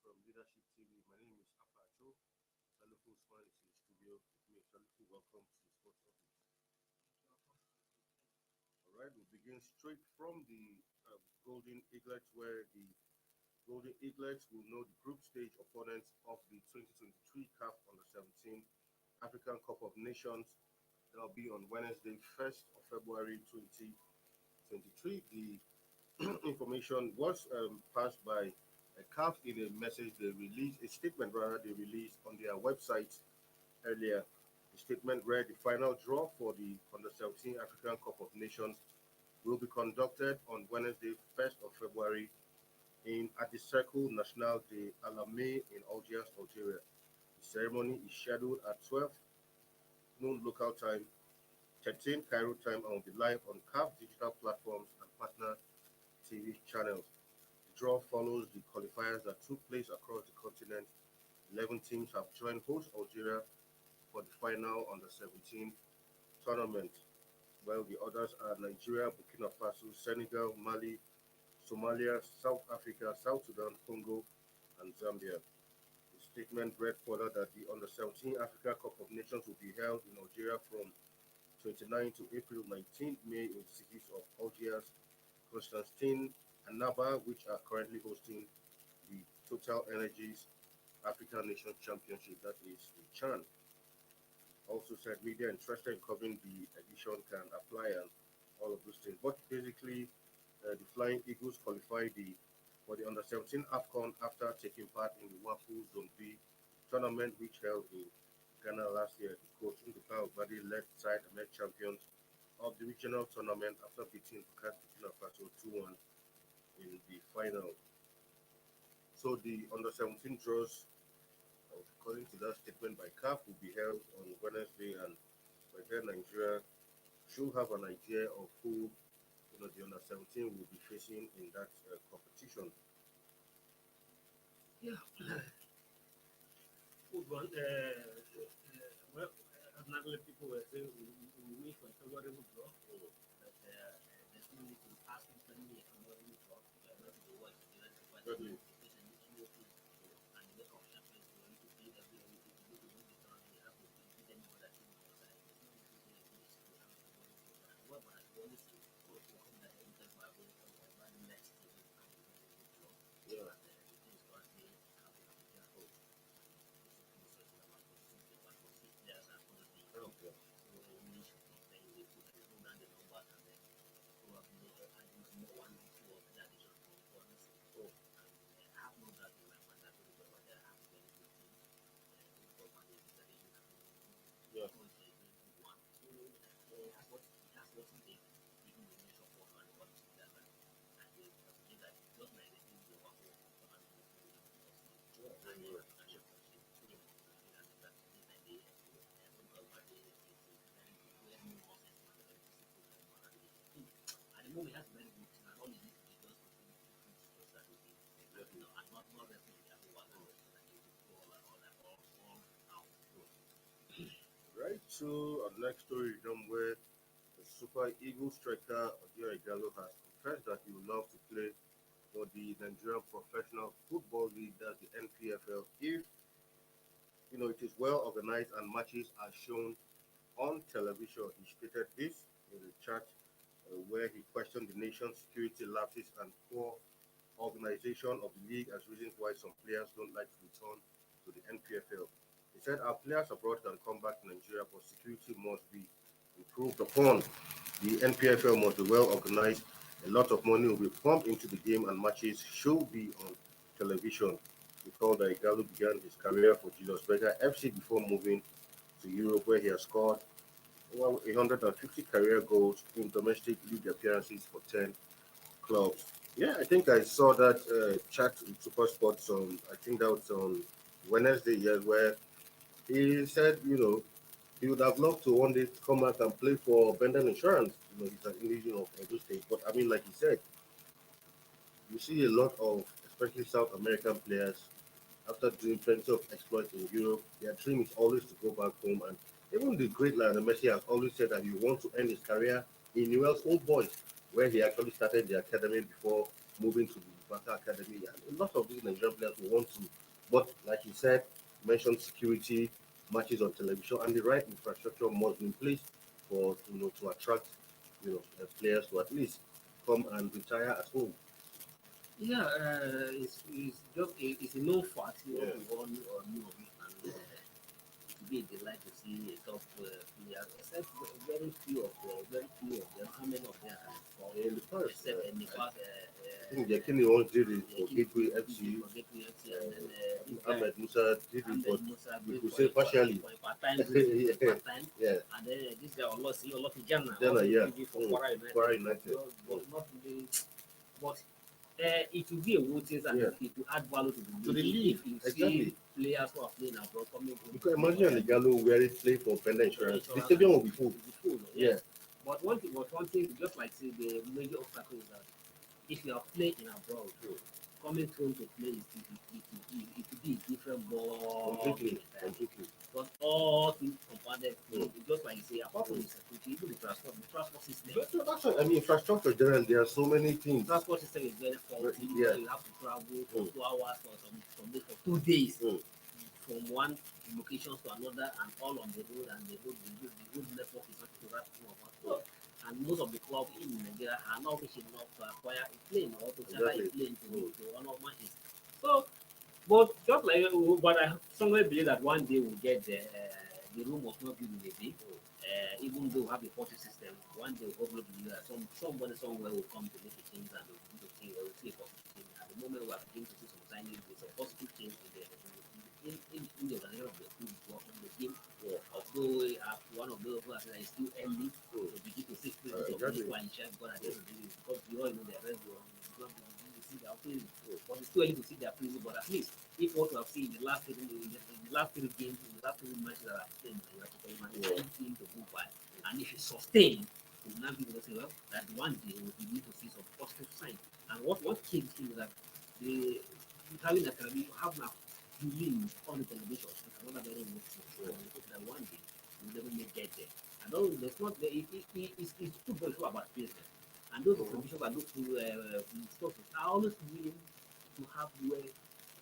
from Leadership TV. My name is Apacho. Salufu Usman is in the studio with me. Salufu, welcome to the sports office. All right, we'll begin straight from the Golden Eaglets, where the Golden Eaglets will know the group stage opponents of the 2023 CAF Under 17 African Cup of Nations. That'll be on Wednesday, 1st of February 2023. The information was passed by a CAF in a message they released, a statement rather they released on their website earlier. The statement read: the final draw for the Under 17 African Cup of Nations will be conducted on Wednesday, 1st of February in at the Cercle National de Alamé in Algiers, Algeria. The ceremony is scheduled at 12 noon local time, 13 Cairo time, and will be live on CAF digital platforms and partner TV channels. The draw follows the qualifiers that took place across the continent. 11 teams have joined host Algeria for the final Under 17 tournament, while the others are Nigeria, Burkina Faso, Senegal, Mali, Somalia, South Africa, South Sudan, Congo, and Zambia. The statement read further that the Under 17 Africa Cup of Nations will be held in Algeria from 29 to April 19 May in the cities of Algiers, Constantine, and Naba, which are currently hosting the Total Energies African Nations Championship, that is the CHAN. Also said media interested in covering the edition can apply and all of those things. But basically, the Flying Eagles qualified for the Under 17 AFCON after taking part in the WAFU Zone B tournament, which held in Ghana last year. The coach Nduka Obadi led side emerged champions of the regional tournament after beating Burkina Faso 2-1 in the final. So the Under 17 draws, according to that statement by CAF, will be held on Wednesday, and by then Nigeria should have an idea of who the Under 17 will be facing in that competition. Yeah. Football. Well, ordinarily people were saying we wait for a favorable draw, but there's no need to ask him to me a favorable draw. Not to watch the rest of the Thirdly, and the make of champions for you to play every week. If you go to win the tournament, you have to beat any other team outside. There's no need to say this to have a favorable draw. However, as we always say, we come that every time we are going to the next team and we have a favorable draw. yeah, And the team is currently having a bigger hope. okay. Oh, yeah, yeah, yeah, yeah. At the moment, we have very good team, and all you need to do is just continue to push just that we Exactly. and not resting with their whole work, so that they will go all out. Right. So our next story is done where the Super Eagles striker Odio Igalo has confessed that he would love to play for the Nigerian Professional Football League, that's the NPFL, if it is well organized and matches are shown on television. He stated this in the chat where he questioned the nation's security lapses and poor organization of the league as reasons why some players don't like to return to the NPFL. He said our players abroad can come back to Nigeria, but security must be improved upon. The NPFL must be well organized. A lot of money will be pumped into the game, and matches should be on television. Recall that Igalo began his career for Julius Berger FC before moving to Europe, where he has scored over 150 career goals in domestic league appearances for 10 clubs. Yeah, I think I saw that chat with Super Sports on, I think that was on Wednesday, yes, where he said, he would have loved to one day come back and play for Bendel Insurance. He's an Indian of Edo State. But I mean, like he said, you see a lot of, especially South American players, after doing plenty of exploits in Europe, their dream is always to go back home. And even the great Lionel Messi has always said that he wants to end his career in Newell's Old Boys, where he actually started the academy before moving to the Bata Academy. And a lot of these Nigerian players will want to. But like you said, you mentioned security, matches on television, and the right infrastructure must be in place for to attract players to at least come and retire at home. Yeah, it's just it's a known fact. You Yeah. know, we all knew of it, and it would be a delight to see a top players, except very few of them. How many of them can score? In the past, Except in the past, I think Yakini once did it yeah, for Kini Gateway FC. for Gateway FC, and then this guy Ahmed Musa did it, Ahmed but Musa we played could say partially. for a part-time yeah, part time, yeah. and then this guy Olofi Jana Then also yeah, did it for Kwara Kwara United, United. but not really. But it will be a notice and Yeah, it will add value to to the the league league if you see exactly. players who are playing abroad coming home Because to play imagine for an their league. Igalo where he play for Penda Insurance, the Insurance stadium and will be full. it will be full, Yeah, yes. But one thing, just like say the major obstacle is that if you are playing in abroad, coming home to play it will be a different ball game completely, entirely. completely. But all things compounded, Mm. just like you say, apart from the security, even the transport system. That's what I mean. Infrastructure generally, there are so many The things. transport system is very faulty. Yeah. You have to travel for Mm. 2 hours or some days for 2 days Mm. from one location to another and all on the road and the road network is not to that so, and most of the clubs in Nigeria are not rich enough to acquire a plane or to charter a Exactly. plane to one of matches. So but just like but I somewhere believe that one day we'll get there. The room was not built in a day. Even though we have a party system, one day we'll probably believe that somebody somewhere will come to make a change and will begin to change or will see a positive change. At the moment we are beginning to see some signings with some positive change in the organization of the football in the game. Yeah. Although one of those who has said that it's still early to begin to see praises of those Exactly. who are in charge because at the end of the day, because we all know the rest will begin to see their praises. But it's too early to see their praises, but at least if what we have seen in the last three games, in the last three matches that I've played, you have to tell man, it's anything to go by. And if it sustain, we will now be able to say, well, that one day we will begin to see some positive signs. And what key thing is that the having a television, have now viewing on the television is another very good thing. So we hope that one day we will definitely get there. I don't, there's not, it's football is all about business. And those televisions and those stuff are always willing to have where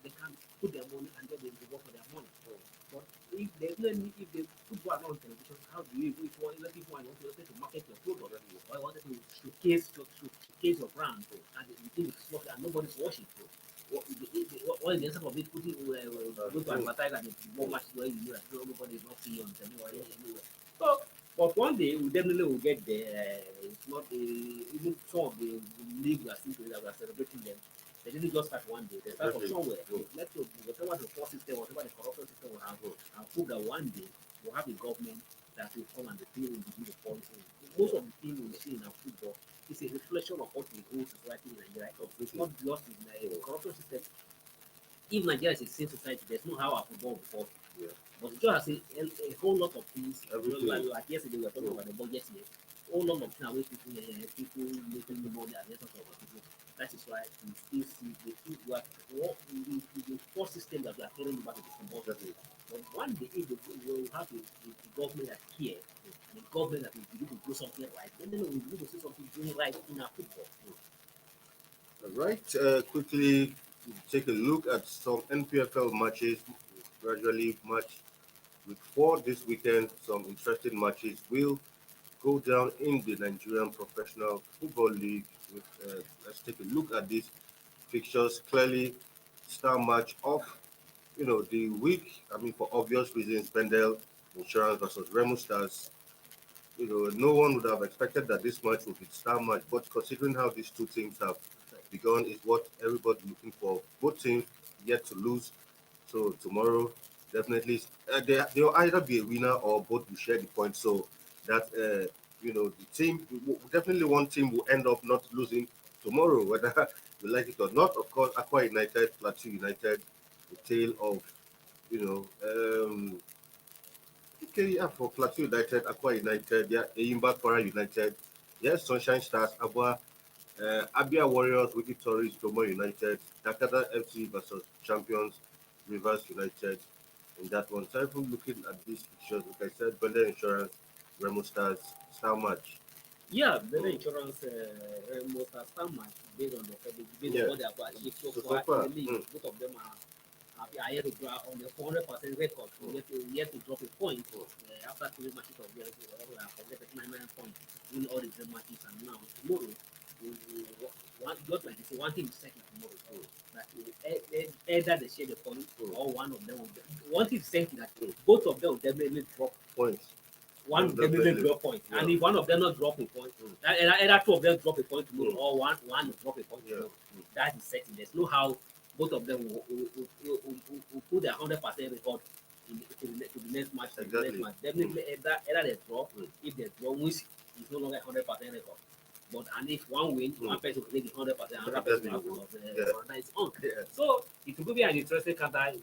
they can put their money and get them to work for their money. But if there's no need, if the football are not on television, how do you if one if one want to market your product or you wanted to showcase your brand and the thing is small and nobody's watching? What is the essence of it putting go to advertise and the one match where you know that nobody is not seeing you on television or anywhere? So but one day we definitely will get there. It's not even some of the league we are seeing today that we are celebrating them. They didn't just start one day. They start from Definitely. somewhere. Let's hope whatever the poor system, whatever the corruption system will have, and hope that one day we'll have a government that will come and the thing will begin to policy. Most of the things we see in our football is a reflection of what the whole society in Nigeria is. It's not just in the corruption system. If Nigeria is a safe society, there's no how our football will fall. Yeah. But it just has a whole lot of things. Everything. Like yesterday, we were talking about the budget here. A whole lot of things are where people making money and the rest of people. That is why we still see the two what the poor system that we are carrying back to the football. Exactly. But one day, if we will have a government that cares, and a government that will begin to do something right, then we will begin to see something doing right in our football. All right. Quickly take a look at some NPFL matches. Gradually, match week 4 this weekend. Some interesting matches will go down in the Nigerian Professional Football League. Let's take a look at these fixtures. Clearly, star match of the week. I mean, for obvious reasons, Pendel Insurance versus Remo Stars. No one would have expected that this match would be star match, but considering how these two teams have begun, is what everybody's looking for. Both teams yet to lose, so tomorrow definitely they'll either be a winner or both will share the points. So that the team definitely one team will end up not losing tomorrow, whether you like it or not. Of course, Aqua United, Plateau United, the tale of you know. Okay, yeah, for Plateau United, Aqua United, yeah, Eyimba Kwara United, yes, Sunshine Stars, Abia Warriors, Wiki Tories, Domo United, Takada FC versus Champions, Rivers United in that one. So, if we're looking at these pictures, like I said, Bender Insurance, Remo Stars, Star Match. Yeah, the Mm. insurance most are some match based on based on Yeah. what they have achieved so So far in far, the league. Both of them are yet to draw on the 400% record. mm, Yet to drop a point mm, after three matches of theirs. I forget 99 points, win all the three matches, and now tomorrow, one not like this, one team is second tomorrow. mm, That either they share the point mm, or one of them will. One team is second that mm. both of them will definitely drop Points. one Most will definitely definitely. drop point. Yeah. And if one of them not drop a point, Mm, either two of them drop a point tomorrow mm, or one will drop a point yeah. tomorrow. Mm. That is certain. There's no how both of them will put their 100% record to the next match. To the next Exactly. match. Mm, Definitely either they draw. mm, If they draw, wins is no longer 100% record. But and if one win, mm. one person will take the 100%, another person Exactly. will have to of Yeah. organize on. Yeah. So it will be an interesting counter at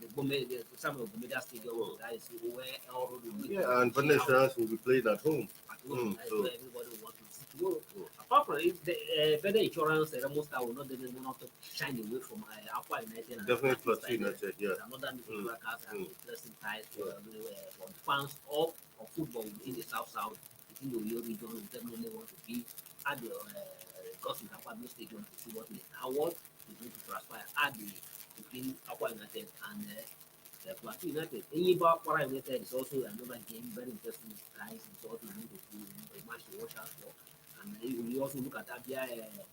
the moment, some of the media stadium. Mm. That is where all the meet Yeah, and see how Venezuelans will be playing at home. at home. That is So, where everybody wants to see tomorrow. mm, Apart from it, the better insurance, most will not even want to shine away from Aqua United and definitely Plateau Plateau Style. United. Yeah. There's another Mm, neutral cast and mm, interesting ties for yeah. everywhere for the fans of football within the South South, within the Oyo region. We definitely want to be at the Gossip Aqua Stadium to see what is going to transpire at the between Aqua United and Plateau United. Enyimba Aqua United is also another game, very interesting guys. It's also going to be a match to watch out for. And we also look at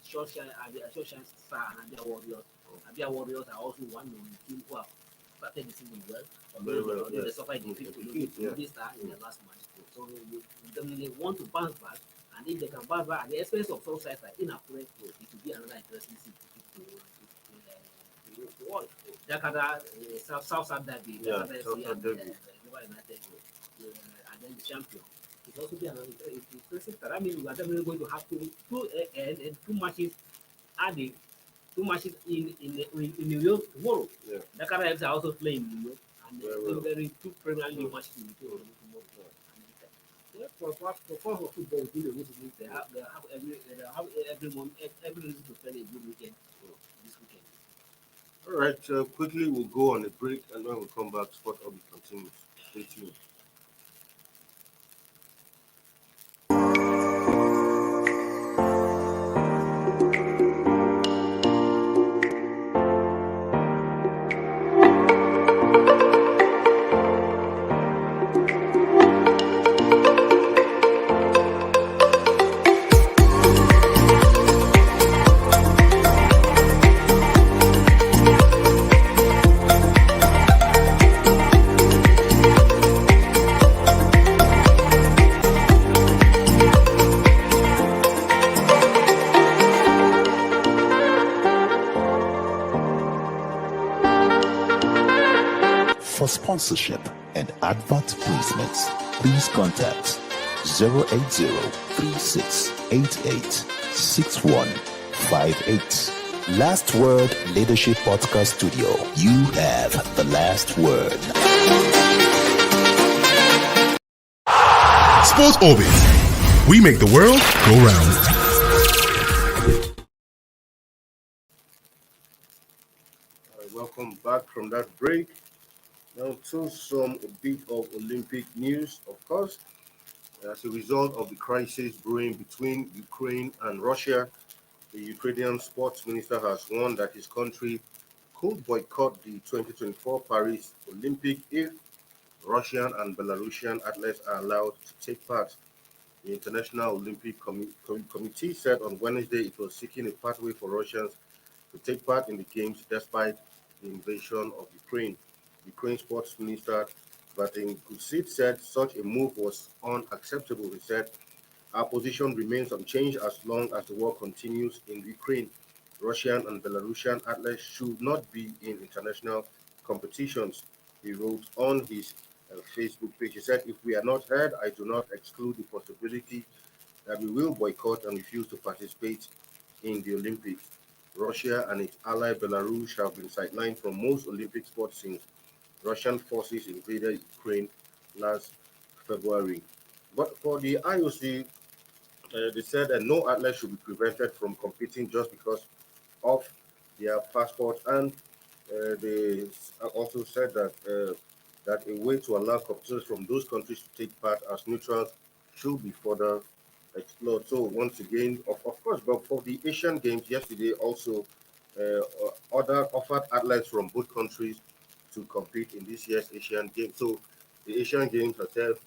Shawshire Star and Abia Warriors. Abia Warriors are also one of the teams who have started the season well. Very well. Although they Yes. suffered Mm, defeat to defeat, yeah. Lodi Star in Mm. the last match. So we definitely want to bounce back. And if they can bounce back at the expense of some sides like in Akure, it will be another interesting season to watch. Jakarta, South Derby, Yeah. Jakarta FC Southern and Derby. River United, and then the champion. It also be another interesting start. I mean, we are definitely going to have two matches at the two matches in New York tomorrow. Yeah. Jakarta FC are also playing in New York, and Very well. very two Premier League Mm. matches in New York tomorrow. Yeah, for football, within the rules, they have every month, every reason to spend a good weekend this weekend. All right. Quickly, we'll go on a break, and when we come back, Sport Hobby continues. Stay tuned. For sponsorship and advert placements, please contact 080-3688-6158. Last Word Leadership Podcast Studio. You have the last word. Sports Orbit. We make the world go round. Welcome back from that break. Now to some a bit of Olympic news, of course. As a result of the crisis brewing between Ukraine and Russia, the Ukrainian sports minister has warned that his country could boycott the 2024 Paris Olympic if Russian and Belarusian athletes are allowed to take part. The International Olympic Committee said on Wednesday it was seeking a pathway for Russians to take part in the Games despite the invasion of Ukraine. Ukraine Sports Minister Vadim Gusit said such a move was unacceptable. He said, our position remains unchanged as long as the war continues in Ukraine. Russian and Belarusian athletes should not be in international competitions. He wrote on his Facebook page. He said, if we are not heard, I do not exclude the possibility that we will boycott and refuse to participate in the Olympics. Russia and its ally Belarus have been sidelined from most Olympic sports since Russian forces invaded Ukraine last February. But for the IOC, they said that no athlete should be prevented from competing just because of their passport, and they also said that a way to allow competitors from those countries to take part as neutrals should be further explore. So once again, of course, but for the Asian Games yesterday, also other offered athletes from both countries to compete in this year's Asian Games. So the Asian Games herself,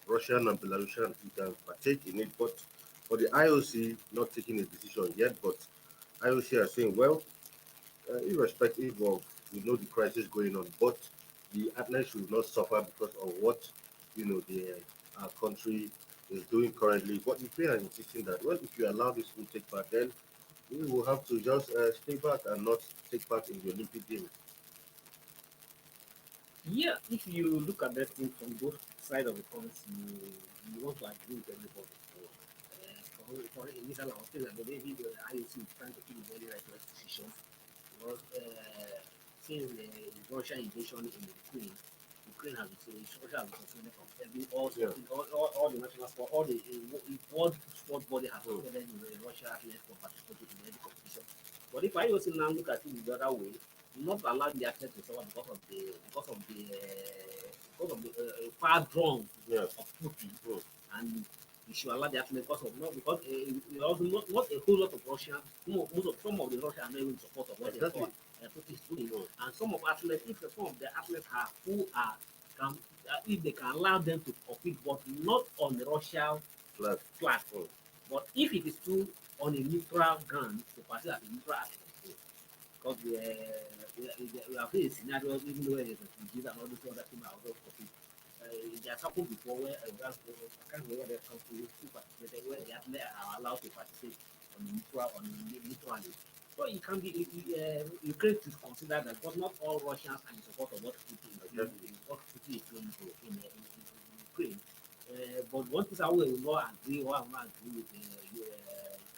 Russian and Belarusian, you can partake in it, but for the IOC, not taking a decision yet, but IOC are saying, well, irrespective of we know the crisis going on, but the athletes should not suffer because of what the country is doing currently. But Ukraine are insisting that well, if you allow this to take part, then we will have to just stay back and not take part in the Olympic Games. Yeah, if you look at that thing from both sides of the coins, you want to agree with everybody. For initial, I was saying that maybe the IOC is trying to take a very right decision because since the Russian invasion in Ukraine has been Russia has been suspended from every Yeah. all the national sport, all the world sport body has suspended Russia athletes from participating in any competition. But if IOC now look at it the other way, not allowing the athletes to suffer because of the far drawn Yes. of Putin, Mm. and you should allow the athletes because of not because also not a whole lot of Russians, some of the Russians are not even in support of what Exactly. Putin is doing, Mm. and some of athletes, if some of the athletes are who are can if they can allow them to compete, but not on the Russian Flag. flag, Mm. but if it is too on a neutral ground, to participate as a neutral athlete, because we have faced scenarios even though there's refugees and all those other things are also compete. It has happened before where I can't remember the country who participated where the athletes are allowed to participate neutrally. So it can be Ukraine to consider that, but not all Russians are in support of what Putin is doing, in Ukraine. But one thing I will not agree or I will not agree with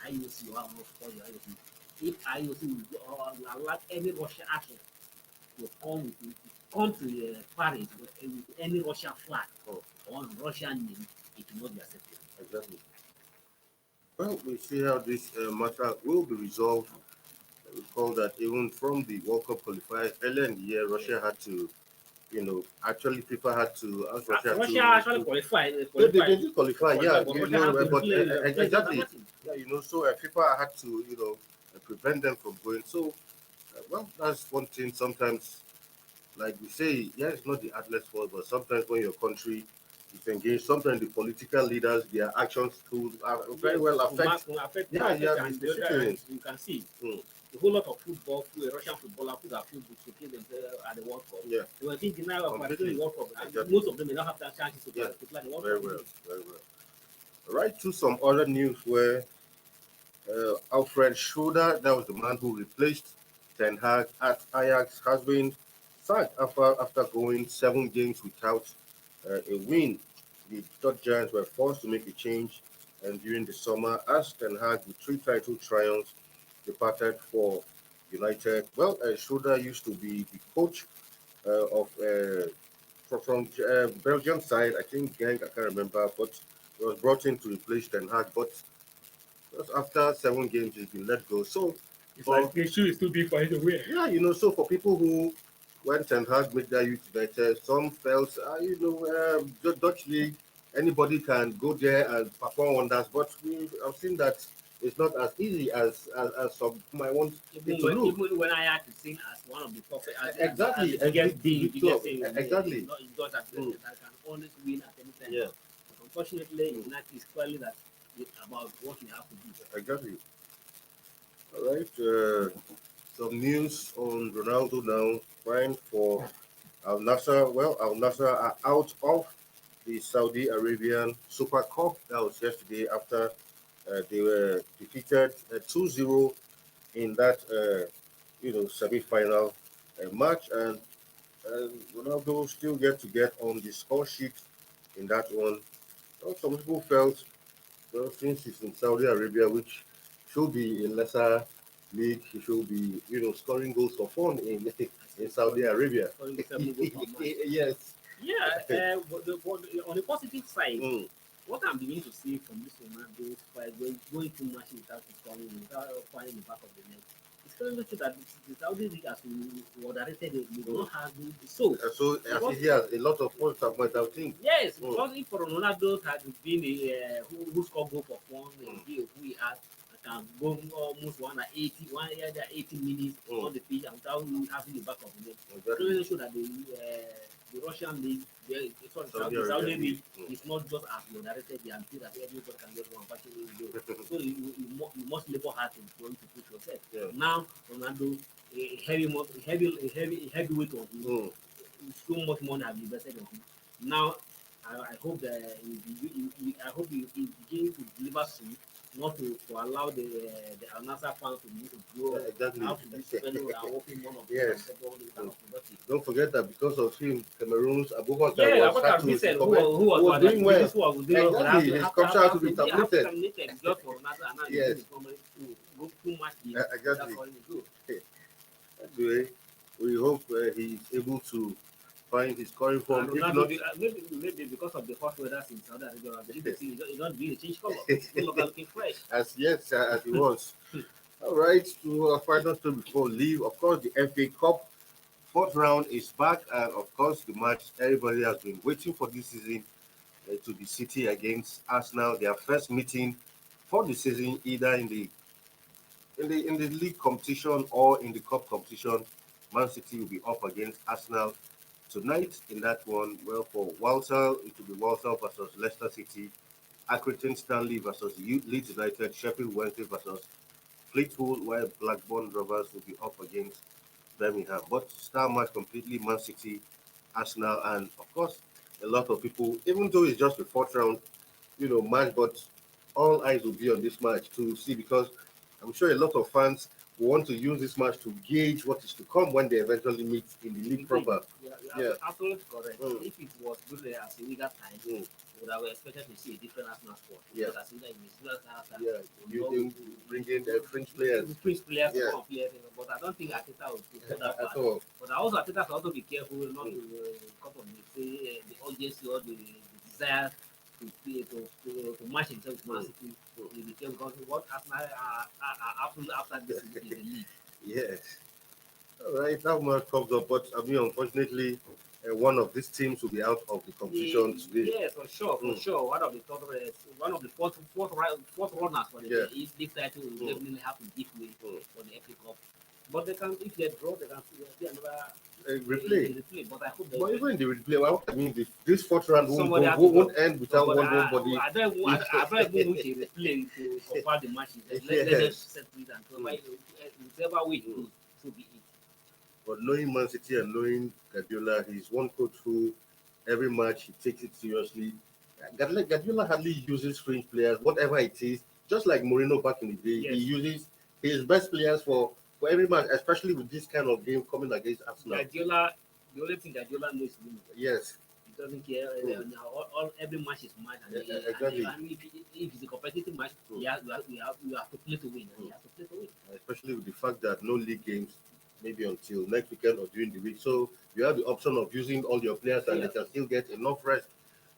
IOC or I will not support the IOC. If IOC will allow any Russian athlete to come to Paris with any Russian flag Oh, or Russian name, it will not be accepted. exactly. Well, we see how this matter will be resolved. Recall that even from the World Cup qualifiers earlier in the year, Russia had to, actually FIFA had to ask Russia Russia actually to qualified. they did qualify, yeah, But Russia has to but play exactly, yeah, so FIFA had to, prevent them from going. So, well, that's one thing. Sometimes, like we say, yeah, it's not the athlete's fault, but sometimes when your country is engaged, sometimes the political leaders, their actions could very well affect, the citizens. You can see Mm, a whole lot of Russian footballers who have football to play themselves at the World Cup. yeah, They were being denied of participating in the World Cup, and exactly. most of them may not have that chance to Yeah, play the World very Cup. well, very well. Right to some other news where Alfred Schroeder, that was the man who replaced Ten Hag at Ajax, has been sacked after going 7 games without a win. The Dutch Giants were forced to make a change, and during the summer, as Ten Hag, with 3 title triumphs, departed for United. Well, Schroeder used to be the coach of from Belgium side, I think Genk, I can't remember, but he was brought in to replace Ten Hag. But just after 7 games, he's been let go. So, It's for like the shoe is too big for him to wear. yeah, so for people who went and had made that youth United, some felt, Dutch league, anybody can go there and perform wonders. But I've seen that it's not as easy as some might want it to look. Even when I had to sing as one of the perfect, Exactly, as the biggest thing, big biggest club. thing, Exactly. not in Dutch that Mm. that can always win at any time. Yeah, But unfortunately, United is clearly that it's about what you have to do. exactly. All right. Some news on Ronaldo now. Fine for Al Nassr. Well, Al Nassr are out of the Saudi Arabian Super Cup. That was yesterday after they were defeated 2-0 in that semi-final match, and Ronaldo still get on the score sheet in that one. Well, some people felt, well, since he's in Saudi Arabia, which should be a lesser league, he should be scoring goals for fun in Saudi Arabia. Scoring 7 goals per match. Yes. Yeah, but on the positive side, Mm, what I'm beginning to see from this Ronaldo is by going too much without scoring, without finding the back of the net. It's telling you that the Saudi League has moderated, they do not have the soul. So as he has a lot of points about that thing. Yes, because if Ronaldo had been who scored goal for fun, who he had can go almost 80 minutes on the pitch and without having the back of the net. Exactly. Clearly show that the Russian league, the Saudi league is not just as moderated the until that everybody can just one party. So you must labor hard for you to push yourself. Yeah. Now Ronaldo, heavyweight on him, so much money have invested on him. Now I hope that he begins to deliver soon, not to allow the another fans to grow. Exactly. How to be spending and working one of Yes. them. Don't forget that because of him, Cameroon's Abubakar Yeah, was Abubakar Bissell, who was doing well. Exactly. His contract had to be terminated. Just for another, and now Yes. he's going to go too much. Exactly. Good. Anyway, we hope he is able to find his current form. If not, Maybe because of the hot weather in Saudi Arabia, he's not being a change color. He's looking fresh. as yet as he was. All right, to our final story before we leave. Of course, the FA Cup fourth round is back, and of course, the match everybody has been waiting for this season to be City against Arsenal. Their first meeting for the season, either in the league competition or in the cup competition. Man City will be up against Arsenal tonight in that one. Well, for Walsall, it will be Walsall versus Leicester City, Accrington Stanley versus Leeds United, Sheffield Wednesday versus Fleetwood, while Blackburn Rovers will be up against Birmingham. But star match completely Man City, Arsenal, and of course, a lot of people, even though it's just the fourth round, match, but all eyes will be on this match to see, because I'm sure a lot of fans will want to use this match to gauge what is to come when they eventually meet in the league proper. Yeah, absolutely correct. If it was good as a legal time, we would have expected to see a different Arsenal squad. Yeah. Because You bring in the French players. But I don't think Ateta will put that At far. all. But also Ateta should also be careful not to cut on the urgency or the desire to play to match himself with Man City. Because what Arsenal are after this is the league. Yes. All right, that match comes up, but unfortunately, one of these teams will be out of the competition today. Yes, for sure. One of the fourth runners for the league title will definitely have to give way for the FA Cup. But they can, if they draw, they can see another replay. But I hope But even the replay, this fourth round won't end without nobody. I don't even wish a replay to compare the matches. Let them settle it and provide whichever way it goes, so be it. But knowing Man City and knowing Guardiola, he's one coach who every match he takes it seriously. Guardiola hardly uses fringe players, whatever it is. Just like Mourinho back in the day, he uses his best players for every match, especially with this kind of game coming against Arsenal. Guardiola, the only thing Guardiola knows is winning. Yes. He doesn't care. Every match is match. Exactly. And if it's a competitive match, you have to play to win. And you have to play to win. Especially with the fact that no league games, maybe until next weekend or during the week. So you have the option of using all your players and they can still get enough rest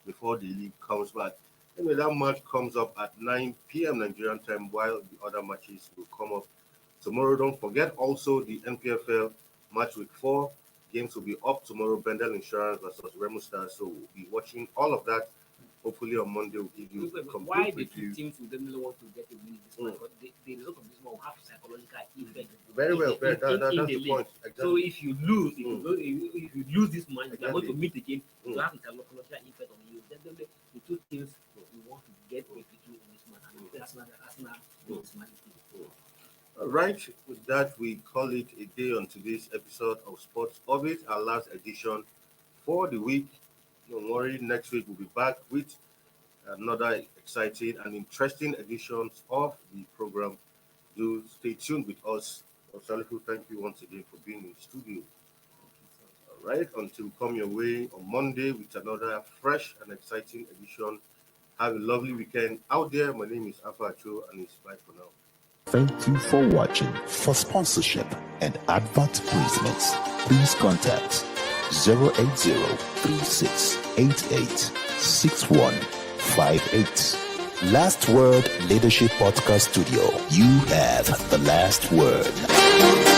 before the league comes back. Anyway, that match comes up at 9 p.m. Nigerian time, while the other matches will come up tomorrow. Don't forget also the NPFL match week 4 games will be up tomorrow. Bendel Insurance versus Remo Stars. So we'll be watching all of that. Hopefully on Monday we'll give you complete why the review. two teams would definitely want to get a win in this match, but the result of this one will have psychological effect. Very well, that's the league. point. Exactly. So if you lose, if you lose this match, you are going to meet again. You have a psychological effect on you. Definitely, the two teams will want to get a victory in this match, and Arsenal wins match. All right, with that, we call it a day on today's episode of Sports Orbit, our last edition for the week. Don't worry, next week we'll be back with another exciting and interesting editions of the program. Do stay tuned with us. Salifu, thank you once again for being in the studio. All right, until we come your way on Monday with another fresh and exciting edition. Have a lovely weekend out there. My name is Alpha Acho, and it's bye for now. Thank you for watching. For sponsorship and advert placements, please contact 080-3688-6158. Last Word Leadership Podcast Studio. You have the last word.